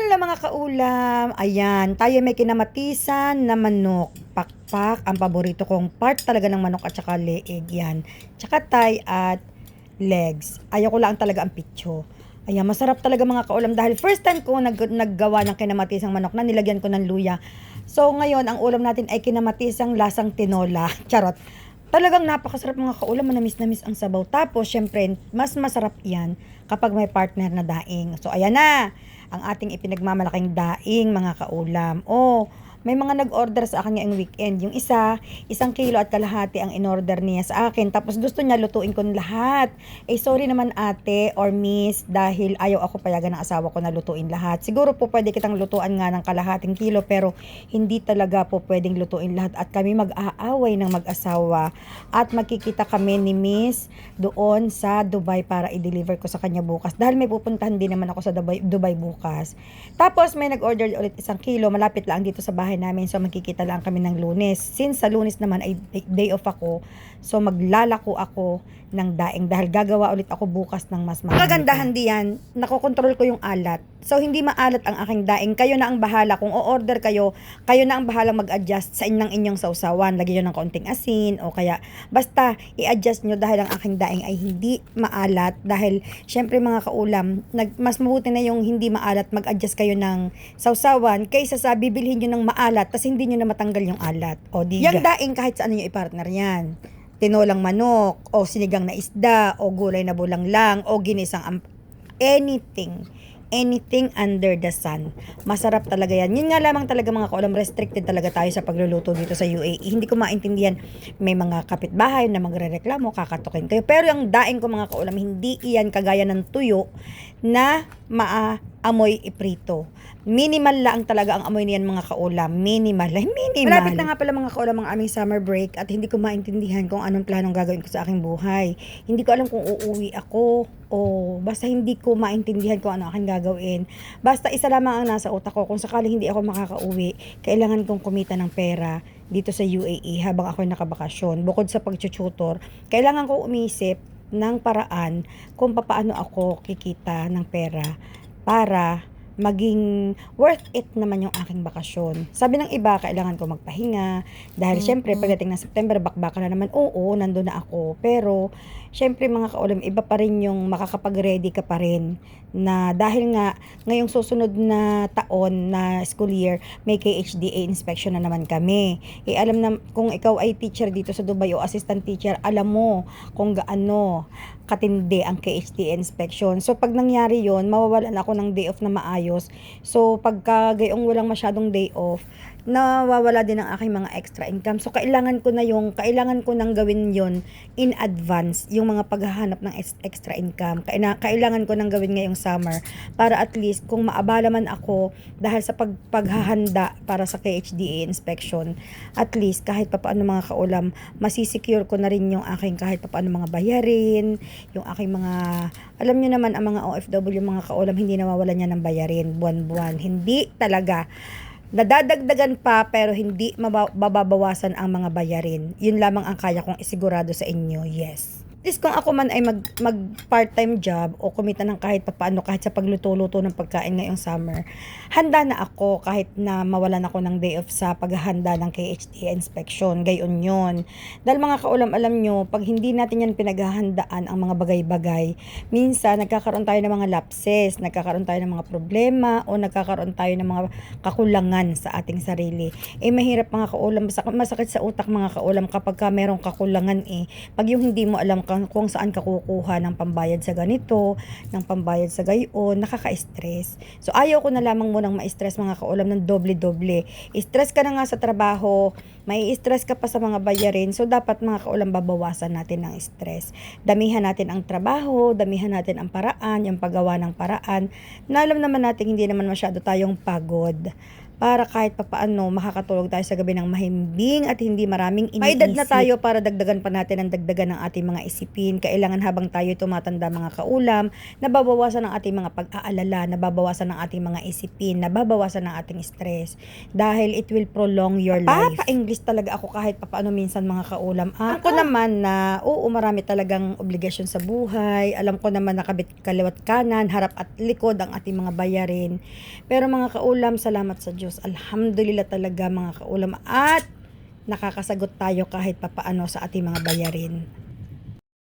Hello mga kaulam! Ayan, tayo may kinamatisan na manok. Pakpak, ang paborito kong part talaga ng manok at saka leeg yan. Tsaka thigh at legs. Ayaw ko lang talaga ang pitso. Ayan, masarap talaga mga kaulam dahil first time ko naggawa ng kinamatisang manok na nilagyan ko ng luya. So ngayon, ang ulam natin ay kinamatisang lasang tinola. Charot! Talagang napakasarap mga kaulam, manamis-namis ang sabaw. Tapos, syempre, mas masarap yan kapag may partner na daing. So, ayan na, ang ating ipinagmamalaking daing mga kaulam. Oh, may mga nag-order sa akin ngayong weekend. Yung isa, 1 kilo at kalahati ang in-order niya sa akin. Tapos gusto niya lutuin ko lahat. Eh sorry naman ate or miss dahil ayaw ako payagan ng asawa ko na lutuin lahat. Siguro po pwede kitang lutuan nga ng kalahating kilo pero hindi talaga po pwedeng lutuin lahat. At kami mag-aaway ng mag-asawa. At magkikita kami ni miss doon sa Dubai para i-deliver ko sa kanya bukas. Dahil may pupuntahan din naman ako sa Dubai bukas. Tapos may nag-order ulit 1 kilo. Malapit lang dito sa bahay namin, so magkikita lang kami ng Lunes. Since sa Lunes naman ay day off ako, so maglalako ako ng daing dahil gagawa ulit ako bukas ng mas marami. Kagandahan diyan, nakokontrol ko yung alat. So hindi maalat ang aking daing. Kayo na ang bahala kung o-order kayo, kayo na ang bahalang mag-adjust sa inyong sausawan. Lagyan nyo ng kaunting asin o kaya basta i-adjust nyo dahil ang aking daing ay hindi maalat dahil syempre mga kaulam, mas mabuti na yung hindi maalat, mag-adjust kayo ng sausawan kaysa sa bibilhin nyo ng maalat tas hindi nyo na matanggal yung alat. O di yung daing kahit saan nyo i-partner yan. Tinolang manok, o sinigang na isda, o gulay na bulang lang, o ginisang anything under the sun. Masarap talaga yan. Yun nga lamang talaga mga kaulam, restricted talaga tayo sa pagluluto dito sa UAE. Hindi ko maintindihan, may mga kapitbahay na magrereklamo, kakatukin kayo. Pero yung daing ko mga kaulam, hindi iyan kagaya ng tuyo na maamoy iprito. Minimal lang talaga ang amoy niyan mga kaulam. Minimal. Malapit na nga pala mga kaulam ang aming summer break at hindi ko maintindihan kung anong planong gagawin ko sa aking buhay. Hindi ko alam kung uuwi ako o basta hindi ko maintindihan kung ano aking gagawin. Basta isa lamang ang nasa utak ko. Kung sakaling hindi ako makakauwi, kailangan kong kumita ng pera dito sa UAE habang ako nakabakasyon. Bukod sa pag-tutor, kailangan ko umisip ng paraan kung paano ako kikita ng pera para maging worth it naman yung aking bakasyon. Sabi ng iba, kailangan ko magpahinga dahil syempre pagdating ng September, bakbaka na naman. Oo, nandun na ako. Pero syempre mga kaulam, iba pa rin yung makakapag-ready ka pa rin na dahil nga ngayong susunod na taon na school year, may KHDA inspection na naman kami. Eh alam na kung ikaw ay teacher dito sa Dubai o assistant teacher, alam mo kung gaano katindi ang KHDA inspection. So pag nangyari yon, mawawalan ako ng day off na maayos. So pagka gayong walang masyadong day off, nawawala din ang aking mga extra income. So kailangan ko nang gawin yon in advance, yung mga paghahanap ng extra income. Kailangan ko nang gawin ngayong summer para at least kung maabala man ako dahil sa paghahanda para sa KHDA inspection, at least kahit papaano mga kaulam, masisecure ko na rin yung aking kahit papaano mga bayarin, yung aking mga, alam nyo naman ang mga OFW mga kaulam, hindi nawawalan niya ng bayarin buwan-buwan. Hindi talaga. Nadadagdagan pa pero hindi mababawasan ang mga bayarin. Yun lamang ang kaya kong isigurado sa inyo. Yes. At least kung ako man ay mag part-time job o kumita ng kahit papaano, kahit sa pagluto-luto ng pagkain ngayong summer, handa na ako kahit na mawalan ako ng day off sa paghahanda ng KHDA inspection. Gayon yun. Dahil mga kaulam, alam nyo, pag hindi natin yan pinaghahandaan ang mga bagay-bagay, minsan nagkakaroon tayo ng mga lapses, nagkakaroon tayo ng mga problema, o nagkakaroon tayo ng mga kakulangan sa ating sarili. Eh mahirap mga kaulam, masakit sa utak mga kaulam kapag ka merong kakulangan pag yung hindi mo alam kung saan ka kukuha ng pambayad sa ganito, ng pambayad sa gayon, nakaka-stress. So ayaw ko na lamang munang ma-stress mga kaulam ng doble-doble. Stress ka na nga sa trabaho, may stress ka pa sa mga bayarin. So dapat mga kaulam, babawasan natin ng stress. Damihan natin ang trabaho, damihan natin ang paraan, yung paggawa ng paraan. Na alam naman natin hindi naman masyado tayong pagod, para kahit papaano makakatulog tayo sa gabi ng mahimbing at hindi maraming iniisip. May edad na tayo para dagdagan pa natin ang dagdagan ng ating mga isipin. Kailangan habang tayo tumatanda mga kaulam, nababawasan ang ating mga pag-aalala, nababawasan ang ating mga isipin, nababawasan ang ating stress. Dahil it will prolong your life. Pa-English least talaga ako kahit papaano minsan mga kaulam. Ako naman na, oo, marami talagang obligasyon sa buhay. Alam ko naman nakabit kaliwat kanan, harap at likod ang ating mga bayarin. Pero mga kaulam, salamat sa Diyos. Alhamdulillah talaga mga kaulam. At nakakasagot tayo kahit papaano sa ating mga bayarin.